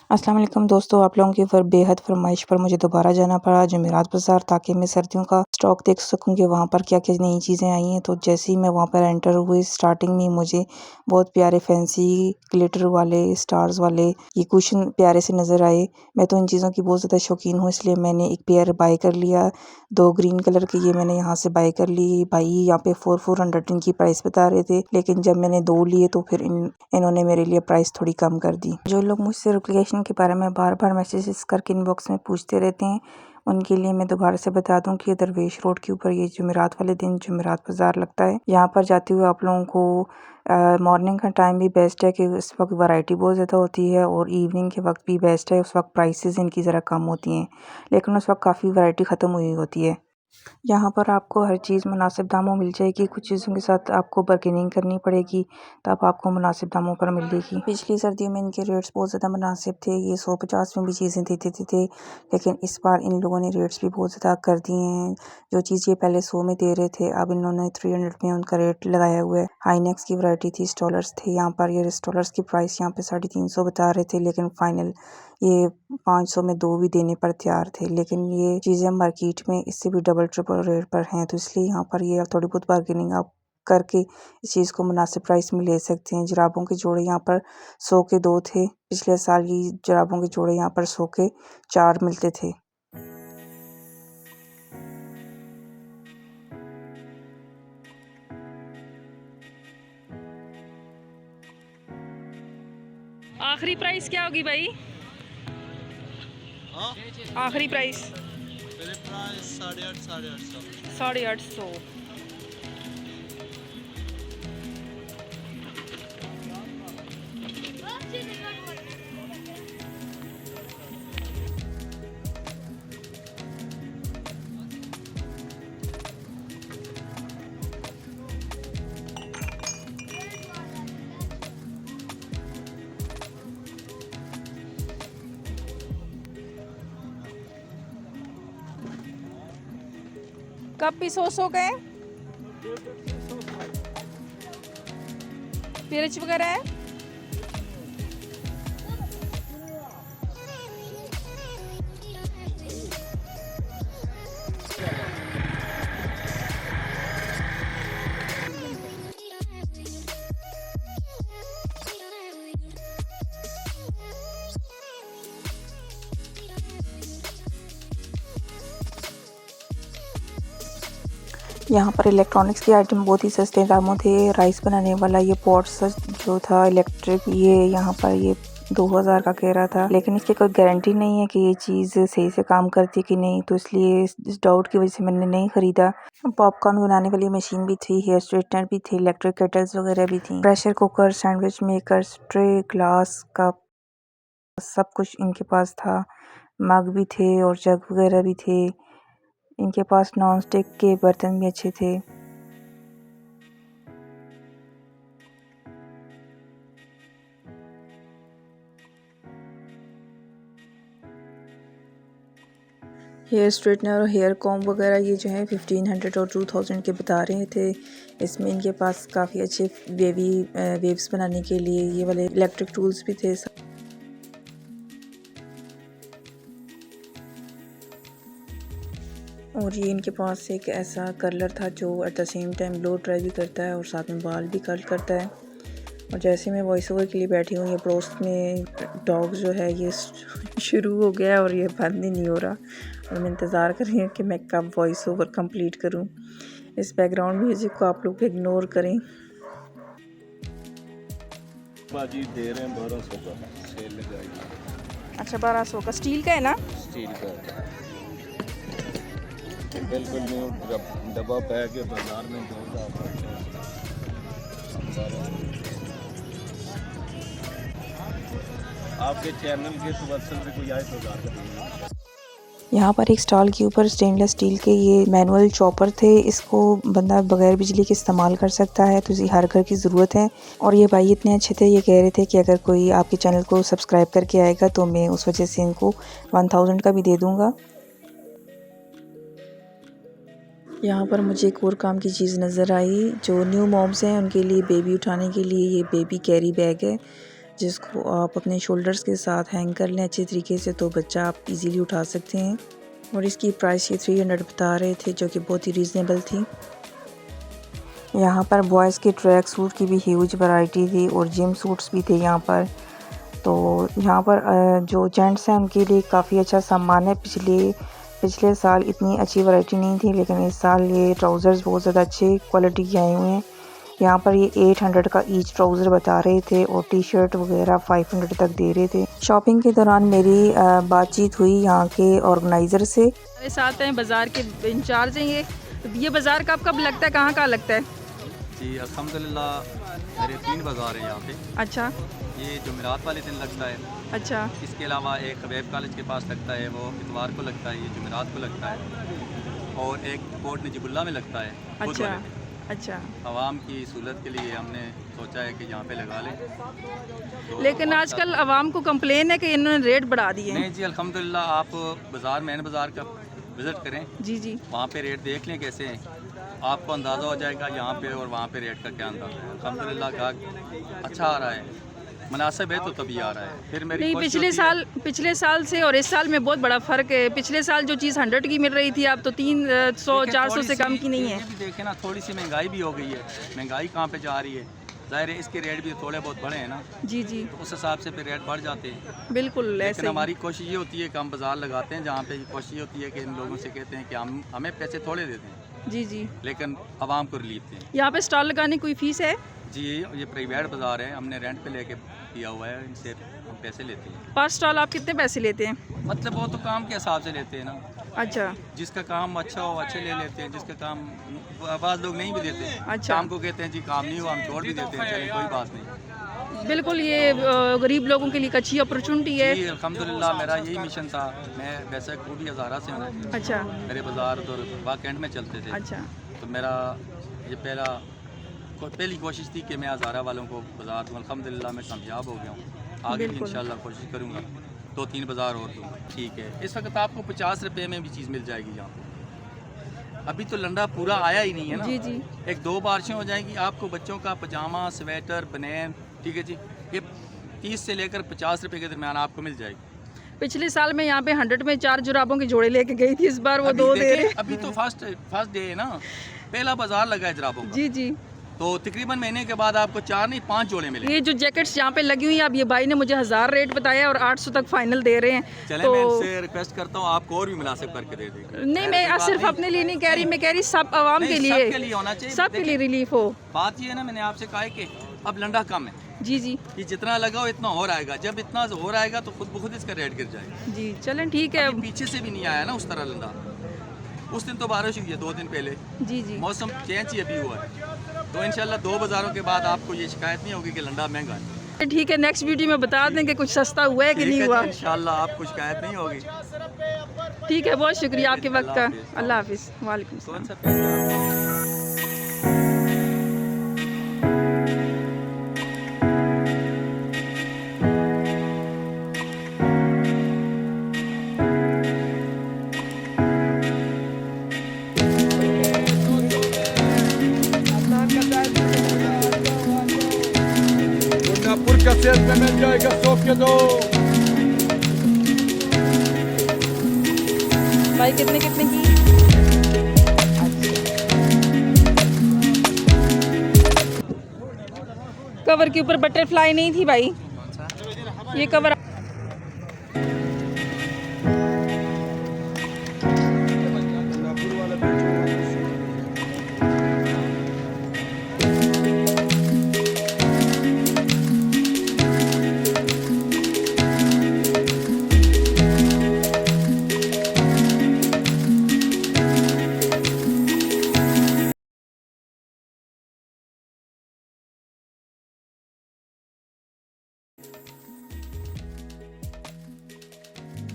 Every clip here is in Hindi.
अस्सलाम वालेकुम दोस्तों, आप लोगों की बेहद फरमाइश पर मुझे दोबारा जाना पड़ा जुमेरात बाज़ार, ताकि मैं सर्दियों का स्टॉक देख सकूं कि वहाँ पर क्या-क्या नई चीज़ें आई हैं। तो जैसे ही मैं वहाँ पर एंटर हुई, स्टार्टिंग में मुझे बहुत प्यारे फैंसी ग्लिटर वाले, स्टार्स वाले ये कुशन प्यारे से नज़र आए। मैं तो इन चीज़ों की बहुत ज़्यादा शौकीन हूँ, इसलिए मैंने एक पेयर बाय कर लिया। 2 ग्रीन कलर के ये मैंने यहाँ से बाय कर ली। भाई यहाँ पे 400 इनकी प्राइस बता रहे थे, लेकिन जब मैंने 2 लिए तो फिर इन्होंने मेरे लिए प्राइस थोड़ी कम कर दी। जो लोग मुझसे रिप्लिकेशन के बारे में बार-बार मैसेजेस करके इनबॉक्स में पूछते रहते हैं, उनके लिए मैं दोबारा से बता दूं कि दरवेश रोड के ऊपर ये जुमेरात वाले दिन जुमेरात बाज़ार लगता है। यहाँ पर जाते हुए आप लोगों को मॉर्निंग का टाइम भी बेस्ट है कि उस वक्त वैरायटी बहुत ज़्यादा होती है, और इवनिंग के वक्त भी बेस्ट है, उस वक्त प्राइसेस इनकी ज़रा कम होती हैं, लेकिन उस वक्त काफ़ी वैरायटी ख़त्म हुई होती है। यहाँ पर आपको हर चीज़ मुनासिब दामों मिल जाएगी। कुछ चीज़ों के साथ आपको बार्गेनिंग करनी पड़ेगी, तब आपको मुनासिब दामों पर मिलेगी। पिछली सर्दियों में इनके रेट्स बहुत ज़्यादा मुनासिब थे, ये 150 में भी चीज़ें देते थे, लेकिन इस बार इन लोगों ने रेट्स भी बहुत ज़्यादा कर दिए हैं। जो चीज़ ये पहले 100 में दे रहे थे, अब इन्होंने 300 में उनका रेट लगाया हुआ है। हाईनेक्स की वैरायटी थी, स्टॉलर्स थे यहाँ पर। ये स्टॉलर्स की प्राइस यहाँ पे 350 बता रहे थे, लेकिन फाइनल ये 500 में 2 भी देने पर तैयार थे। लेकिन ये चीज़ें मार्केट में इससे भी डबल ट्रिपल रेट पर हैं, तो इसलिए यहाँ पर ये थोड़ी बहुत बार्गेनिंग आप करके इस चीज़ को मुनासिब प्राइस में ले सकते हैं। जुराबों के जोड़े यहाँ पर 100 के 2 थे। पिछले साल ये जुराबों के जोड़े यहाँ पर 100 के 4 मिलते थे। आखिरी प्राइस क्या होगी भाई? हाँ, आखिरी प्राइस मेरे प्राइस 850 850। कप भी 100 के पिरच वगैरह है। यहाँ पर इलेक्ट्रॉनिक्स के आइटम बहुत ही सस्ते दामों थे। राइस बनाने वाला ये पॉट्स जो था इलेक्ट्रिक, ये यहाँ पर ये 2000 का कह रहा था, लेकिन इसकी कोई गारंटी नहीं है कि ये चीज़ सही से काम करती कि नहीं, तो इसलिए इस डाउट की वजह से मैंने नहीं ख़रीदा। पॉपकॉर्न बनाने वाली मशीन भी थी, हेयर स्ट्रेटनर भी थी, इलेक्ट्रिक केटल्स वगैरह भी थी, pressure cooker, sandwich maker, tray, glass, cup, सब कुछ इनके पास था। मग भी थे और जग वगैरह भी थे। इनके पास नॉन स्टिक के बर्तन भी अच्छे थे। हेयर स्ट्रेटनर और हेयर कॉम्ब वगैरह ये जो है 1500 और 2000 के बता रहे थे। इसमें इनके पास काफ़ी अच्छे वेव्स बनाने के लिए ये वाले इलेक्ट्रिक टूल्स भी थे। और ये इनके पास एक ऐसा कर्लर था जो at the same time blow dry भी करता है और साथ में बाल भी कर्ल करता है। और जैसे मैं वॉइस ओवर के लिए बैठी हूँ, ये पड़ोस में डॉग जो है ये शुरू हो गया है और ये बंद ही नहीं हो रहा, और मैं इंतज़ार कर रही हूँ कि मैं कब वॉइस ओवर कंप्लीट करूँ। इस बैकग्राउंड म्यूज़िक को आप लोग इग्नोर करें। बाजी दे रहे हैं 1200 का सेल लगाई। अच्छा 1200 का स्टील का है ना? स्टील का बिल्कुल न्यू डब्बा पैक है, बाजार में 2000। आपके चैनल के तवज्जुह से कोई आए तो ज़्यादा। यहाँ पर एक स्टॉल के ऊपर स्टेनलेस स्टील के ये मैनुअल चॉपर थे। इसको बंदा बगैर बिजली के इस्तेमाल कर सकता है, तो इसी हर घर की ज़रूरत है। और ये भाई इतने अच्छे थे, ये कह रहे थे कि अगर कोई आपके चैनल को सब्सक्राइब करके आएगा तो मैं उस वजह से इनको 1000 का भी दे दूँगा। यहाँ पर मुझे एक और काम की चीज़ नज़र आई। जो न्यू मॉम्स हैं उनके लिए बेबी उठाने के लिए ये बेबी कैरी बैग है, जिसको आप अपने शोल्डर्स के साथ हैंग कर लें अच्छे तरीके से, तो बच्चा आप इजीली उठा सकते हैं। और इसकी प्राइस ये 300 बता रहे थे, जो कि बहुत ही रीज़नेबल थी। यहाँ पर बॉयज़ के ट्रैक सूट की भी ह्यूज वैरायटी थी और जिम सूट्स भी थे यहाँ पर। तो यहाँ पर जो जेंट्स हैं उनके लिए काफ़ी अच्छा सामान है। पिछले साल इतनी अच्छी वैरायटी नहीं थी, लेकिन इस साल ये ट्राउज़र्स बहुत ज़्यादा अच्छे क्वालिटी के आए हुए हैं। यहाँ पर ये 800 का ईच ट्राउज़र बता रहे थे और टी शर्ट वगैरह 500 तक दे रहे थे। शॉपिंग के दौरान मेरी बातचीत हुई यहाँ के ऑर्गेनाइज़र से। हमारे साथ हैं बाज़ार के इंचार्ज हैं ये बाज़ार कब लगता है, कहाँ लगता है? जी अल्हम्दुलिल्लाह मेरे 3 बाज़ार हैं यहाँ पे। अच्छा ये जुमेरात वाले दिन लगता है, अच्छा इसके अलावा एक हबीब कॉलेज के पास लगता है, वो इतवार को लगता है, ये जुमेरात को लगता है, और एक कोट नजीबुल्ला में लगता है बुध अच्छा वाले दिन। अच्छा। आवाम की सहूलत के लिए हमने सोचा है कि यहाँ पे लगा लें। तो लेकिन आजकल आवाम को कंप्लेन है कि इन्होंने रेट बढ़ा दिए हैं। नहीं जी अल्हम्दुलिल्लाह, आप बाज़ार मेन बाज़ार का विज़िट करें, जी जी वहाँ पे रेट देख लें कैसे हैं, आपको अंदाज़ा हो जाएगा यहाँ पे और वहाँ पे रेट का क्या अंदाज़ा है। अल्हम्दुलिल्लाह गाहक अच्छा आ रहा है, मुनासिब है तो तभी आ रहा है। फिर मेरी नहीं, कोशिश होती है- पिछले साल से और इस साल में बहुत बड़ा फ़र्क है। पिछले साल जो चीज़ 100 की मिल रही थी, अब तो 300-400 से कम की नहीं है। ये भी देखें ना, थोड़ी सी महंगाई भी हो गई है। महंगाई कहाँ पे जा रही है, ज़ाहिर है इसके रेट भी थोड़े बहुत बढ़े हैं ना, जी जी तो उस हिसाब से फिर रेट बढ़ जाते हैं। बिल्कुल ऐसे लेकिन ही। हमारी कोशिश ये होती है कि हम बाज़ार लगाते हैं जहाँ पे कोशिश ये होती है कि इन लोगों से कहते हैं कि हमें पैसे थोड़े देते हैं, जी जी। लेकिन आवाम को रिलीफ दें। यहाँ पे स्टॉल लगाने की कोई फ़ीस है? जी ये प्राइवेट बाज़ार है, हमने रेंट पे लेके किया हुआ है, इनसे हम पैसे लेते हैं। पर स्टॉल आप कितने पैसे लेते हैं? मतलब वो तो काम के हिसाब से लेते हैं ना, अच्छा जिसका काम अच्छा हो अच्छे ले लेते हैं, जिसका काम बाज़ लोग नहीं भी देते हैं। अच्छा। शाम को कहते हैं जी काम नहीं हुआ, हम छोड़ भी देते हैं, चलिए कोई बात नहीं। बिल्कुल, ये गरीब लोगों के लिए एक अच्छी अपॉर्चुनिटी है। जी अल्हम्दुलिल्लाह मेरा यही मिशन था। मैं वैसे खूबी हज़ारा से हूँ, अच्छा मेरे बाज़ार तो वाक एंड में चलते थे, अच्छा तो मेरा ये पहली कोशिश थी कि मैं हज़ारा वालों को बाज़ार दूँ। अल्हम्दुलिल्लाह मैं कामयाब हो गया हूँ, आगे भी बिल्कुल। इंशाल्लाह कोशिश करूँगा 2-3 बाज़ार और दूँ। ठीक है, इस वक्त आपको 50 रुपये में भी चीज़ मिल जाएगी यहाँ पे। अभी तो लंडा पूरा आया ही नहीं है ना, जी जी 1-2 बारिशें हो जाएंगी, आपको बच्चों का पजामा, स्वेटर, बनैन, ठीक है जी, ये 30 से लेकर 50 रुपये के दरमियान आपको मिल जाएगी। पिछले साल मैं यहाँ पे 100 में 4 जुराबों के जोड़े लेके गई थी, इस बार वो अभी 2 दे देखें, रहे। अभी तो फर्स्ट डे है ना, पहला बाज़ार लगा है जुराबों का, जी जी। तो तकरीबन महीने के बाद आपको 4 नहीं 5 जोड़े मिले। ये जो जैकेट्स यहाँ पे लगी हुई हैं, अब ये भाई ने मुझे 1000 रेट बताया और 800 तक फाइनल दे रहे हैं। चले तो मैं इनसे रिक्वेस्ट करता हूँ आपको और भी मुनासिब करके दे देंगे। नहीं, मैं सिर्फ अपने लिए नहीं कह रही, मैं कह रही सब आवाम के लिए, सबके लिए होना चाहिए। सबके लिए देखिए, रिलीफ हो। बात ये है ना, मैंने आपसे कहा है कि अब लंडा कम है, जी जी कि जितना लगाओ इतना और आएगा, जब इतना और आएगा तो खुद ब खुद इसका रेट गिर जाएगा। जी चलें ठीक है। अभी पीछे से भी नहीं आया ना उस तरह लंडा, उस दिन तो बारिश हुई है 2 दिन पहले, जी जी मौसम चेंज ही अभी हुआ है, तो इंशाल्लाह 2 बाज़ारों के बाद आपको ये शिकायत नहीं होगी कि लंडा महंगा है। ठीक है, नेक्स्ट वीडियो में बता दें कि कुछ सस्ता हुआ है कि नहीं हुआ। इंशाल्लाह आपको शिकायत नहीं होगी। ठीक है, बहुत शुक्रिया आपके वक्त का। अल्लाह हाफिज़। वालेकुम कौन सलाम। सा का सेल पे मिल जाएगा 100 के 2। भाई कितने कितने की? कवर के ऊपर बटरफ्लाई नहीं थी भाई, ये कवर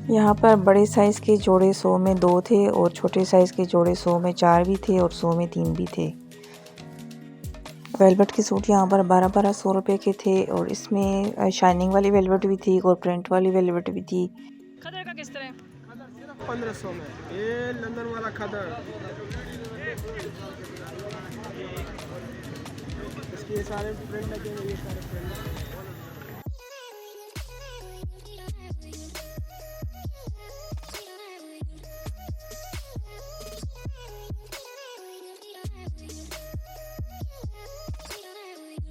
यहाँ पर बड़े साइज़ के जोड़े 100 में 2 थे और छोटे साइज़ के जोड़े 100 में 4 भी थे और 100 में 3 भी थे। वेलवेट के सूट यहाँ पर 1200 रुपये के थे और इसमें शाइनिंग वाली वेलवेट भी थी और प्रिंट वाली वेलवेट भी थी। खदर का किस तरह? 1500 में ये लंदन वाला खदर, इसके सारे प्रिंट लगे हुए, ये सारे प्रिंट।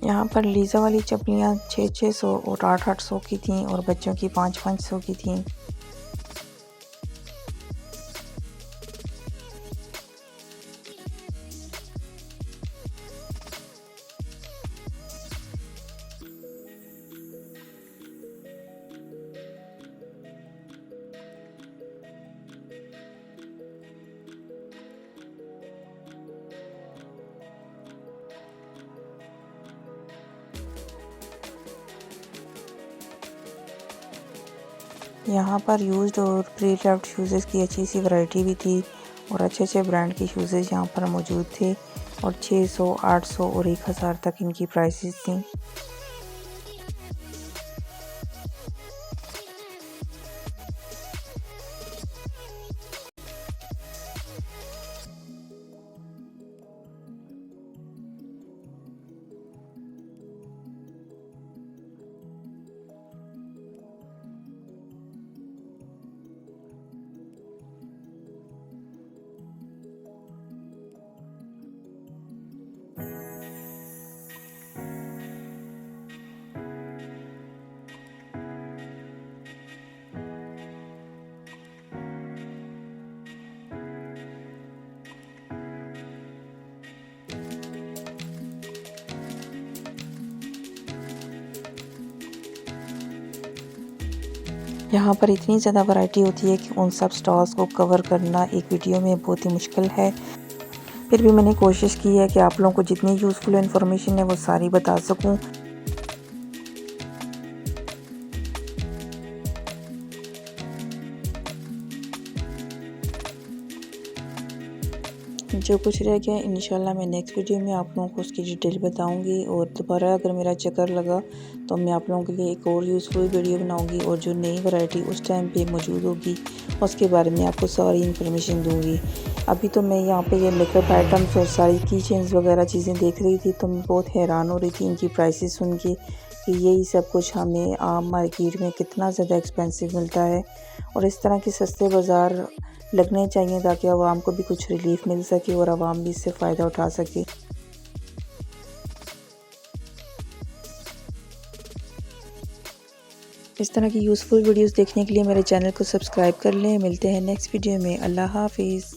यहाँ पर लीज़ा वाली चप्पलियाँ 600-600 और 800-800 की थीं और बच्चों की 500-500 की थीं। यहाँ पर यूज्ड और प्री लव्ड शूज़ की अच्छी सी वैरायटी भी थी और अच्छे अच्छे ब्रांड के शूज़ यहाँ पर मौजूद थे और 600, 800 और 1000 तक इनकी प्राइसेस थी। यहाँ पर इतनी ज़्यादा वैरायटी होती है कि उन सब स्टॉल्स को कवर करना एक वीडियो में बहुत ही मुश्किल है। फिर भी मैंने कोशिश की है कि आप लोगों को जितनी यूज़फुल इन्फॉर्मेशन है वो सारी बता सकूं। जो कुछ रह गया इंशाल्लाह मैं नेक्स्ट वीडियो में आप लोगों को उसकी डिटेल बताऊंगी और दोबारा अगर मेरा चक्कर लगा तो मैं आप लोगों के लिए एक और यूज़फुल वीडियो बनाऊंगी और जो नई वैरायटी उस टाइम पे मौजूद होगी उसके बारे में आपको सारी इन्फॉर्मेशन दूंगी। अभी तो मैं यहाँ पे ये मेकअप आइटम्स और सारी की चेन्स वगैरह चीज़ें देख रही थी तो मैं बहुत हैरान हो रही थी इनकी प्राइसेस सुन के कि यही सब कुछ हमें आम मार्केट में कितना ज़्यादा एक्सपेंसिव मिलता है और इस तरह के सस्ते बाज़ार लगने चाहिए ताकि आवाम को भी कुछ रिलीफ मिल सके और आवाम भी इससे फ़ायदा उठा सके। इस तरह की यूज़फुल वीडियोस देखने के लिए मेरे चैनल को सब्सक्राइब कर लें। मिलते हैं नेक्स्ट वीडियो में। अल्लाह हाफिज़।